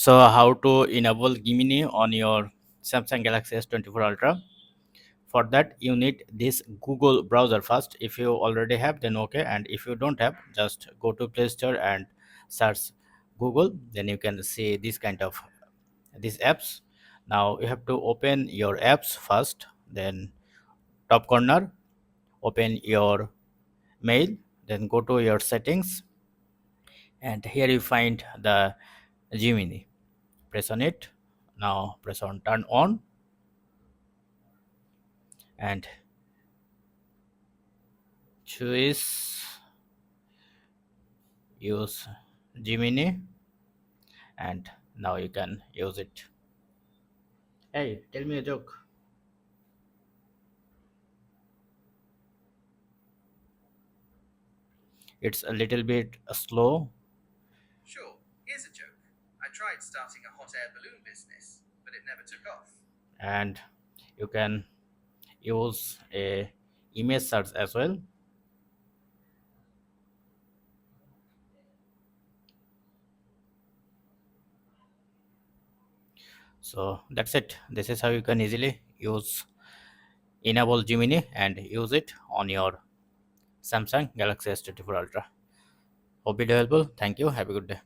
So how to enable Gemini on your Samsung Galaxy S24 Ultra? For that you need this Google browser first. If you already have, then okay, and if you don't have, just go to Play Store and search Google. Then you can see this kind of these apps. Now you have to open your apps first, then top corner open your mail, then go to your settings, and here you find the Gemini. Press on it. Now press on turn on and choose use Gemini, and now you can use it. Hey, tell me a joke. It's a little bit slow. Sure, here's a joke. I tried starting a hot air balloon business, but it never took off. And you can use a image search as well. So that's it. This is how you can easily use enable Gemini and use it on your Samsung Galaxy S24 Ultra. Hope it helpful. Thank you. Have a good day.